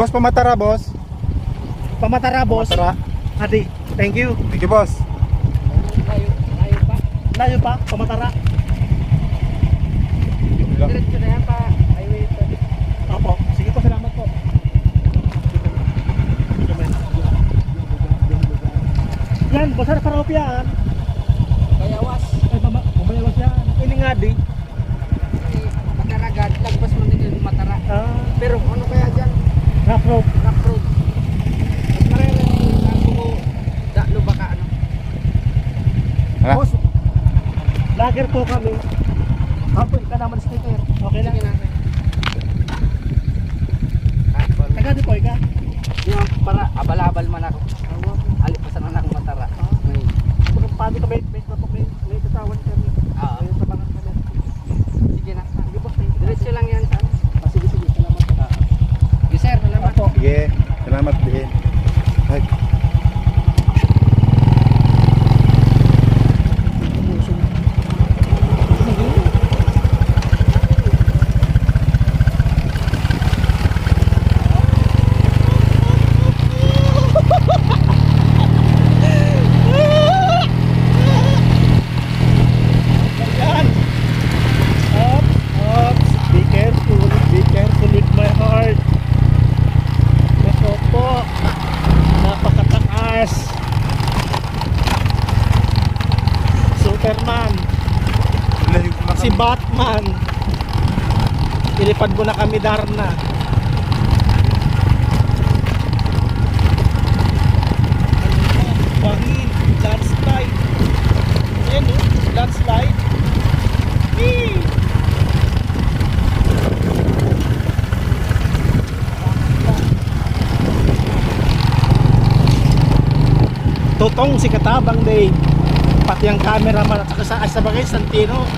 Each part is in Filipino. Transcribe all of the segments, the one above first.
Boss, pamatara, boss. Pamatara, boss. Pamatara. Adi, thank you. Thank you, boss. Layo pa. Layo pa, pamatara. Diretso na yan pa. Highway pa. Opo, sige po, salamat po. Yan, boss, para opyan. Bayawas. Ay, bumayawas yan. Ini nga di. Mataragad. Lagpas mo din yung matara. Pero ano kaya dyan? Rough road. Rock road. Mas marami na sumo. Daklo baka ano. Ha? Boss, lager po kami. Apoy ka naman sticker. Okay lang. Sige na. Taga di po ka. Yung para abal-abal man ako. Alipasan na akong matara. Paano ka may katawan kami. Oo. Ayun sa mga kami. Sige na. Sige boss, thank you. Diretso lang yan. Sige, salamat. Sige sir, salamat. Opo. Sige, salamat din. Ay, Ayan. Up. Be careful with my heart. Ito po. Napakataas. Superman. layo ko na Si Batman. Ilipad mo na kami, Darna. Bangin, landslide. Ayan o, landslide. Yee! Totong si Katabang Day. Pati ang cameraman at saka sa bagay Santino.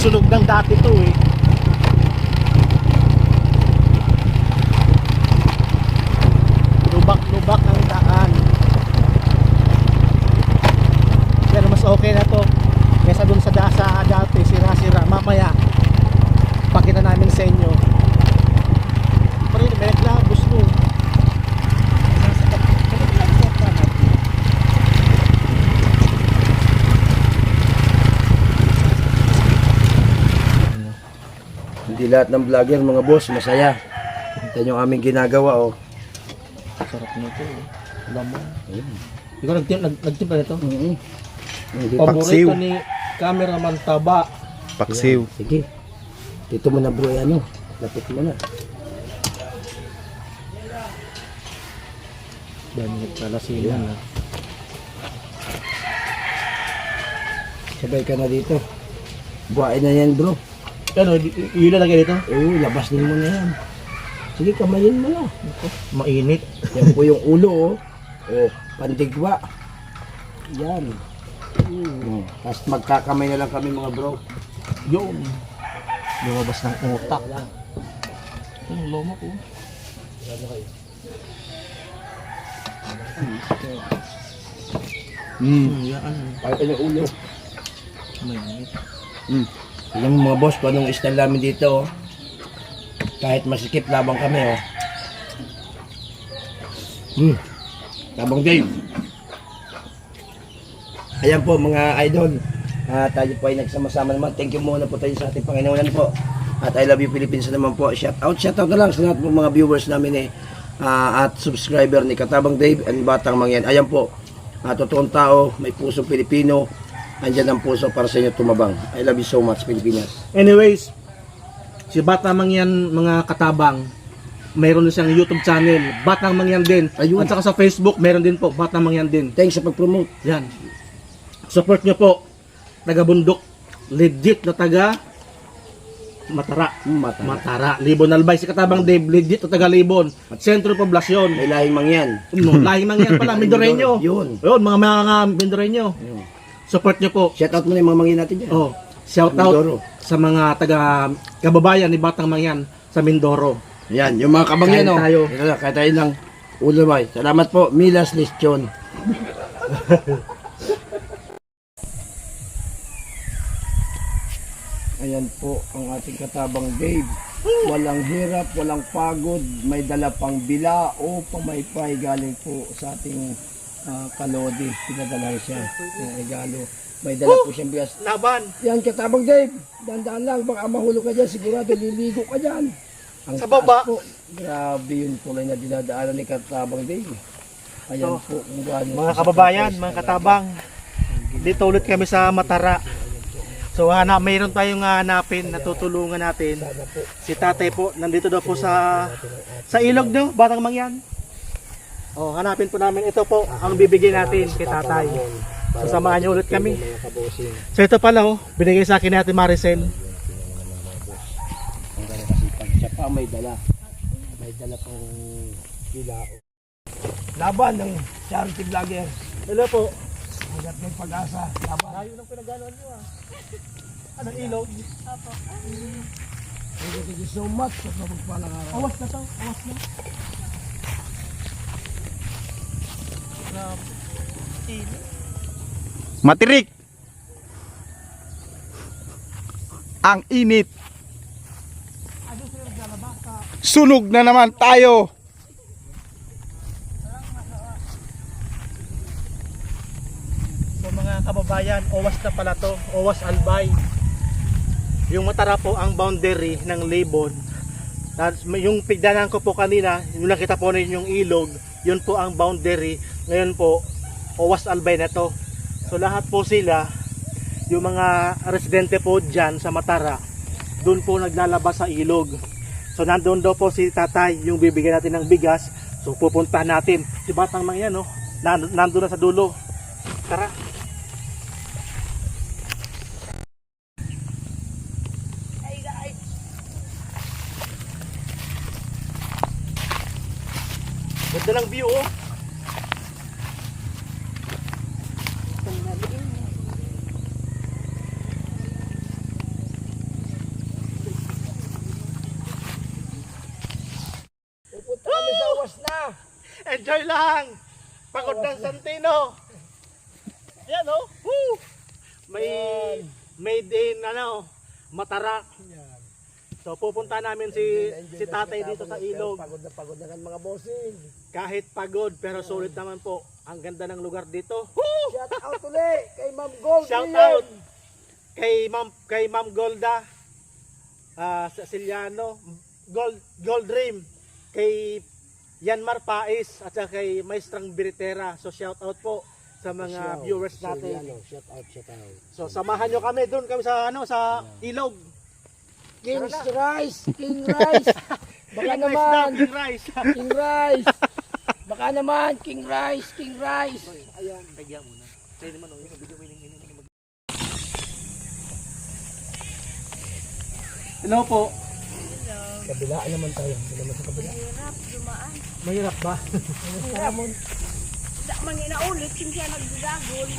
Sunog ng dati to eh. Lubak-lubak ang daan. Pero mas okay na to kaysa dun sa dasa dati, sira-sira. Mamaya pakita namin sa inyo. Pero yun, may naglabos no. Hindi lahat ng vlogger mga boss masaya. Ito yung aming ginagawa oh. Sarap nito eh. Lamang. Ikaw nagtimpa nito? Hindi Paborito paksiw. ni cameraman Taba. Paksiw. Sige. Dito mo na bro ano. Lapit mo na. Dami nagkalasilan na. Sabay ka na dito. Buhain na yan bro. Ano, yun lagay dito? Oo, labas din mo na yan. Sige, kamayin mo na. Mainit. Yan po yung ulo oh. Oh, pandigwa. Yan. Tapos magkakamay na lang kami mga bro. Yun. Lumabas ng utak. Yung loma ko. Yan. Pakita yung ulo. Mainit. Alam mo mga boss, kung anong style namin dito oh. Kahit masikip labang kami oh. Labang Dave. Ayan po mga idol. Tayo po ay nagsama-sama naman. Thank you muna po tayo sa ating Panginoon po. At I love you Philippines naman po. Shout out na lang sa lahat po mga viewers namin at subscriber ni Katabang Dave and Batang Mangyan. Ayan po. Totoong tao, may pusong Pilipino. Andyan ang puso para sa inyo tumabang. I love you so much Pilipinas. Anyways, si Batang Mangyan mga katabang, mayroon na siyang YouTube channel, Batang Mangyan din. Ayun. At saka sa Facebook, meron din po, Batang Mangyan din. Thanks sa pag-promote. Yan. Support nyo po. Taga Bundok. Legit na taga Matara. Matara. Libon Albay. Si Katabang Dave, legit na taga Libon. Sentro Poblasyon. May lahing Mangyan. Lahing Mangyan pala, Mindoreño. Yun. Yun, mga Mindoreño. Support nyo po. Shout out mo na yung mga Mangyan natin dyan. Oh, shout out Mindoro. sa mga taga kababayan ni Batang Mangyan sa Mindoro. Yan, yung mga kabangyan Kain oh. tayo. Kaya tayo lang. Ulo bay. Salamat po. Milas Lechon. Ayan po ang ating Katabang Dave. Walang hirap, walang pagod, may dala pang bila o pamaypay galing po sa ating kalodi. Pinadala siya ng regalo. May dala po siyang bigas. Laban. Yan, Katabang Dave. Dandaan lang, baka mahulog ka dyan. Sigurado liligo ka dyan. Ang Sa baba. taas po, grabe yung tulay na dinadaanan ni Katabang Dave. Ayan po. Kung gaano Mga sa kababayan, tapos, mga katabang, dito ulit kami sa Matara. So mayroon tayong hanapin na tutulungan natin. Si tatay po, nandito daw po sa ilog no, Batang Mangyan. Oh, hanapin po namin. Ito po ang bibigyan natin kay tatay. So samahan niyo ulit kami. So ito pala oh, binigay sa akin natin Maricel. Siya pa may dala. May dala pang bila. Laban ng charity vlogger. Hello po. Hanggat may pag-asa. Laban. Layo ng pinaganoan niyo ah. Anong ilog? Thank you so much sa pagpalang araw. Awas na to, awas na. Matirik. Ang init. Sunog na naman tayo. So mga kababayan, owas na pala to, owas albay. Yung Matara po ang boundary ng Libon. Yung pigdanan ko po kanina, yung nakita po ninyo yung ilog, yun po ang boundary. Ngayon po, owas albay na to. So lahat po sila, yung mga residente po dyan sa Matara, doon po naglalabas sa ilog. So nandun daw po si tatay, yung bibigyan natin ng bigas. So pupuntahan natin. Si Batang Mangyan, no? Nandun na sa dulo. Tara. Ganda ng view oh. Pupunta kami sa awas na. Enjoy lang. Pagod ng Santino. Ayan oh. Woo! May made in Matara. So pupunta namin si tatay dito sa ilog. Pagod na kan mga bossing. Kahit pagod pero sulit naman po. Ang ganda ng lugar dito. Shout out ulit kay Ma'am Gold. Shout out kay Ma'am Golda Siciliano, Gold Dream, kay Yanmar Pais at saka kay Maestrang Biritera. So shout out po sa mga viewers natin. Shout out. So samahan nyo kami doon kami sa sa ilog. King's Rice. King Rice. Baka naman. King Rice. King Rice. Baka naman. King Rice. King Rice. Ayan, kaya muna. Kaya naman yung video winning. Hello po. Kabilaan naman tayo. Hindi naman sa kabila. Mahirap ba? Mangina ulit, siya nagdagol.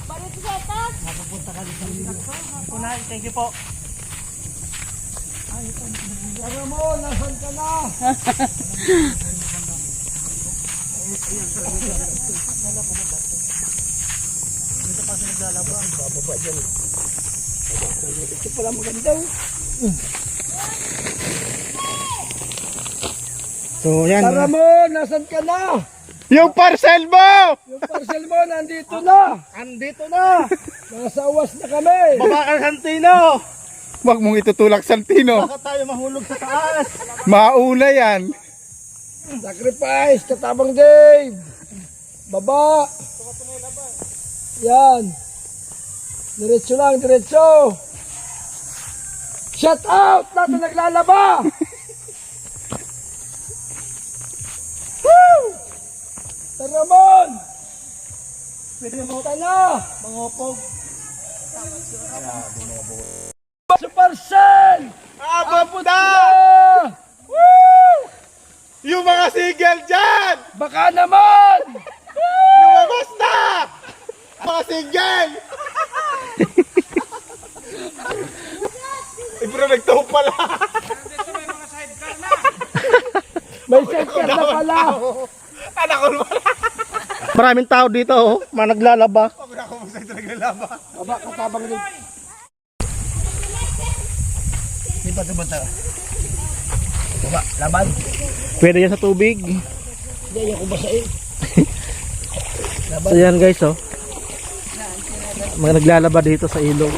Balik sa taas. Unahin, thank you po. Tara mo, nasan ka na? Dito pa sila naglalaba. Bababa dyan. Ito pala maganda. So yan. Tara mo, nasan ka na? Yung parcel mo! Yung parcel mo nandito na. Andito na. Nasa awas na kami. Baba ka Santino. Huwag mong itutulak Santino. Baka tayo mahulog sa taas. Mauna yan. Sacrifice, Katabang Dave. Baba. Yan. Diretso lang, diretso. Shout out! Natin naglalaba. Woo! Taramon! Pwede mo Punta na! mangopog. Sa parcel! Abot na! Woo! Yung mga single dyan! Baka naman! Lumabas na! Mga single! Bro, nagtaho pala! May sidecar na pala! Anak ko naman! Maraming tao dito oh, naglalaba. Pag ako mo sa ito naglalaban. Baba, Katabang Dave. Pwede pa ito ba ito? Baba, laban. Pwede yan sa tubig. Hindi, yan ko basahin. So yan guys, oh. Mga naglalaba dito sa ilog.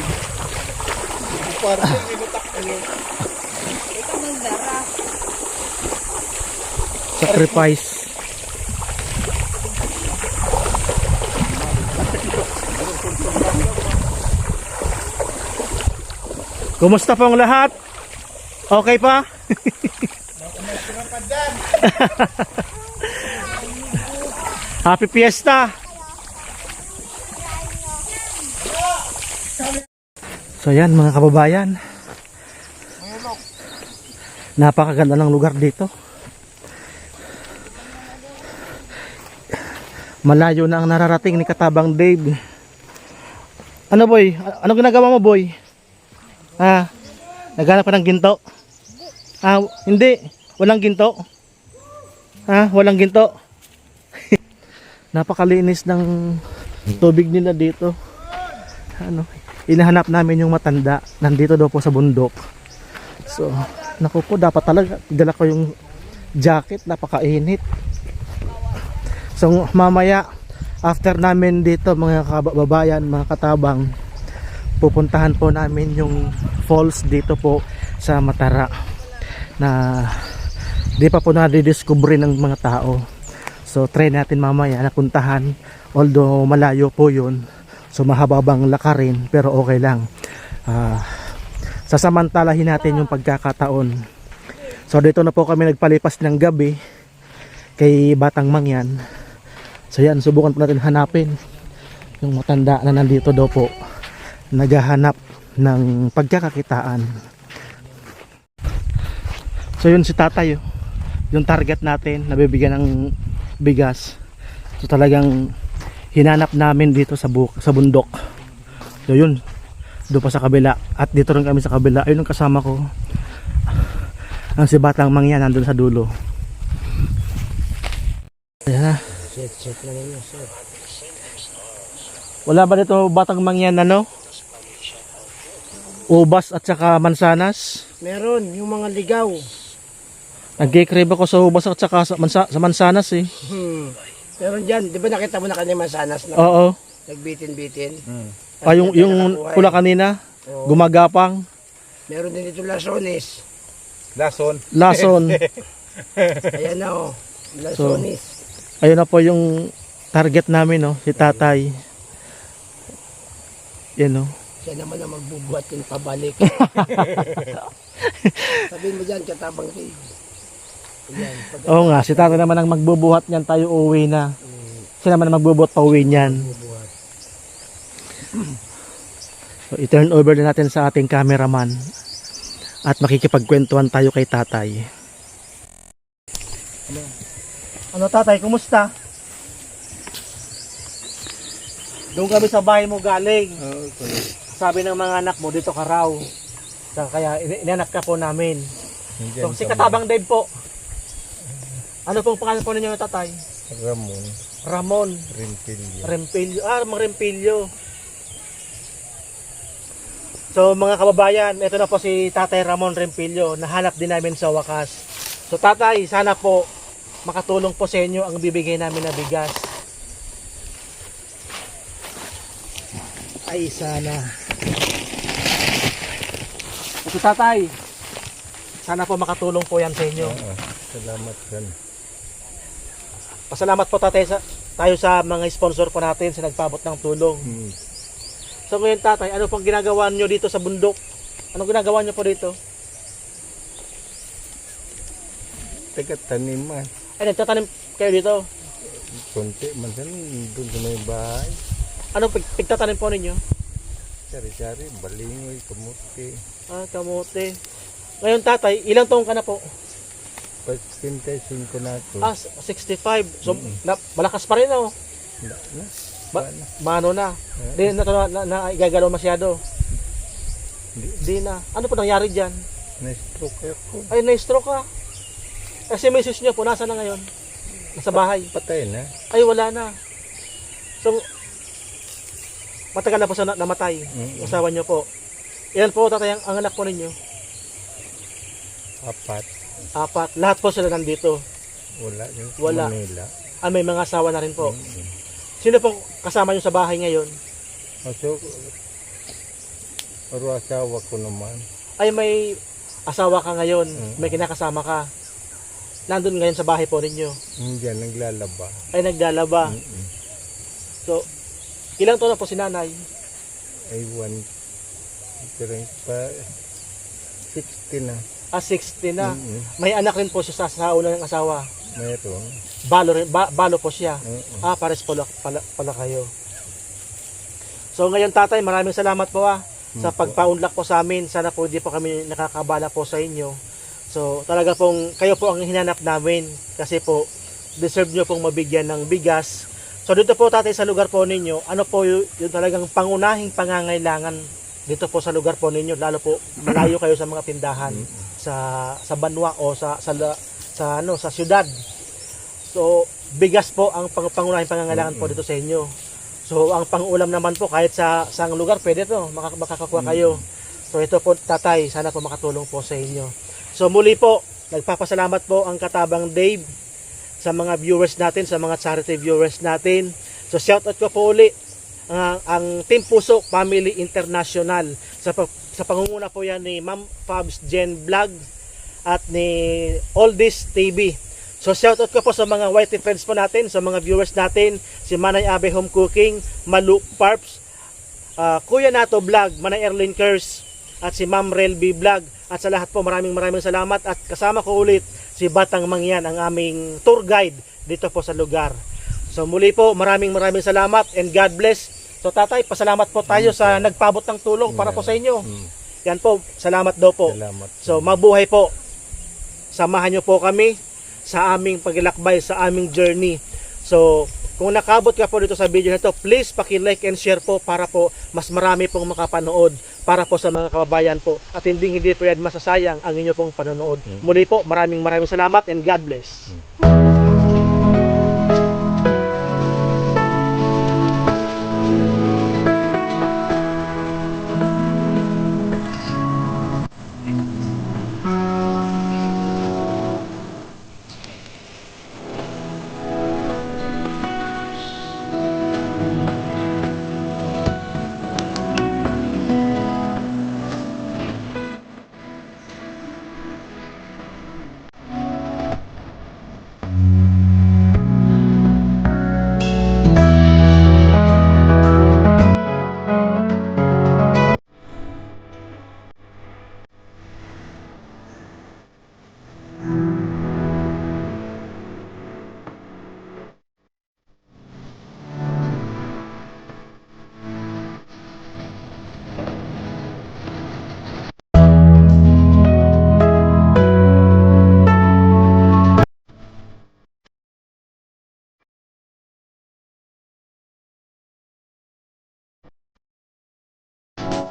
Parang inutak ko yun. Sacrifice. Kumusta pong lahat? Okay pa? Happy Fiesta! So yan mga kababayan, napakaganda ng lugar dito. Malayo na ang nararating ni Katabang Dave. Ano boy? Ano ginagawa mo boy? Ah, naghanap pa ng ginto? Ah, hindi. Walang ginto? Ah, walang ginto? Napakalinis ng tubig nila dito. Ano, inahanap namin yung matanda. Nandito daw po sa bundok. So, naku po, dapat talaga dala ko yung jacket. Napakainit. So, mamaya, after namin dito mga kababayan, mga katabang, pupuntahan po namin yung falls dito po sa Matara na di pa po nadidiscover ng mga tao. So try natin mamaya na puntahan, although malayo po yun, so mahababang lakarin, pero okay lang. Sasamantalahin natin yung pagkakataon. So dito na po kami nagpalipas ng gabi kay Batang Mangyan. So yan, subukan po natin hanapin yung matanda na nandito daw po, naghahanap ng pagkakakitaan. So yun si tatay, yung target natin, nabibigyan ng bigas. So talagang hinanap namin dito sa bundok. So yun, doon pa sa kabila, at dito rin kami sa kabila. Ayun ang kasama ko, ang si Batang Mangyan, nandun sa dulo. Ayan na. Set na ninyo, set. Wala ba dito Batang Mangyan ano? Ubas at saka mansanas? Meron, yung mga ligaw. Nagkikrib ako sa ubas at saka sa mansanas eh. Meron dyan, di ba nakita mo na kanina masanas na Oo. nagbitin-bitin? Ah, yung pula kanina, Oo. gumagapang. Meron din dito lasones. Lason. Lason. Ayan na oh, lasones. Ayun na po yung target namin, no, si tatay. Yan, no. Siya naman ang magbubuhat yung pabalik. Sabihin mo dyan, Katabang Dave. Ayan, Oo nga, si tatay naman ang magbubuhat niyan, tayo uwi na. Siya naman ang magbubuhat pa uwi niyan. pagbubuhat. So, i-turn over na natin sa ating cameraman. At makikipagkwentuhan tayo kay tatay. Ano tatay, kumusta? Doon kami sa bahay mo galing. Sabi ng mga anak mo, dito ka raw. Kaya inanak ka po namin. So, si Katabang Dave po. Ano pong pangalan po ninyo tatay? Ramon. Ramon Rimpilyo. Rempilyo. Ah, mga Rempilyo. So mga kababayan, ito na po si Tatay Ramon Rempilyo. Nahanap din namin sa wakas. So tatay, sana po makatulong po sa inyo ang bibigay namin na bigas. Ay, sana. Ito tatay, sana po makatulong po yan sa inyo. Salamat kan. Pasalamat po tatay tayo sa mga sponsor po natin sa nagpabot ng tulong. So ngayon tatay, ano pong ginagawa nyo dito sa bundok? Anong ginagawa nyo po dito? Taga-taniman. Ay, nagtatanim kayo dito? Konti man san doon sa may bahay. Anong pagtatanim po ninyo? Sari-sari, balingoy, kamuti. Ah, kamote. Ngayon tatay, ilang taong ka na po? 55 na ito. Ah, 65. So, malakas pa rin oh. Na. Mano na. Di na igagalaw masyado. Di na. Ano po nangyari dyan? Na-stroke ako. Ay, na-stroke ka. Kasi misis nyo po, nasa na ngayon? Nasa bahay. Patay na. Ay, wala na. So, matagal na po siya namatay. Asawa nyo po. Ilan po tatay ang anak po ninyo? 4. Lahat po sila nandito. Wala yung Wala. Manila. May mga asawa na rin po. Mm. Sino pong kasama nyo sa bahay ngayon? So, pero asawa ko naman. Ay, may asawa ka ngayon. Mm. May kinakasama ka. Nandun ngayon sa bahay po ninyo. Hindi naglalaba. Ay, naglalaba. Mm-mm. So, ilang taon na po si nanay? Ay 60 na. 60 na. Mm-mm. May anak rin po siya sa una ng asawa. Mayroon. Balo po siya. Mm-mm. Pares pala kayo. So ngayon tatay, maraming salamat po sa pagpaunlak po sa amin. Sana po hindi po kami nakakabala po sa inyo. So talaga pong kayo po ang hinanap namin kasi po deserve nyo pong mabigyan ng bigas. So dito po tatay sa lugar po ninyo, ano po yung talagang pangunahing pangangailangan dito po sa lugar po ninyo, lalo po malayo kayo sa mga tindahan sa Banwa o sa syudad. So bigas po ang pangunahing pangangailangan po dito sa inyo. So ang pangulam naman po kahit sa lugar pwede to, makakakuha kayo. So ito po tatay, sana po makatulong po sa inyo. So muli po, nagpapasalamat po ang Katabang Dave sa mga viewers natin, sa mga charity viewers natin. So shoutout ko po uli ang Team Puso Family International sa pangunguna po yan ni Ma'am Fabs Jen Vlog at ni Oldies TV. So shoutout ko po sa mga whitey friends po natin, sa mga viewers natin, si Manay Abe Home Cooking, Malu Parps, Kuya Nato Vlog, Manay Erlyn Kers, at si Ma'am Relby Vlog. At sa lahat po maraming salamat at kasama ko ulit si Batang Mangyan, ang aming tour guide dito po sa lugar. So muli po maraming salamat and God bless. So tatay, pasalamat po tayo sa nagpabot ng tulong para po sa inyo. Yan po, salamat daw po. Salamat. So mabuhay po. Samahan nyo po kami sa aming paglalakbay, sa aming journey. So kung nakabot ka po dito sa video na to, please paki-like and share po para po mas marami pong makapanood para po sa mga kababayan po. At hindi po yan masasayang ang inyo pong panonood. Muli po, maraming salamat and God bless.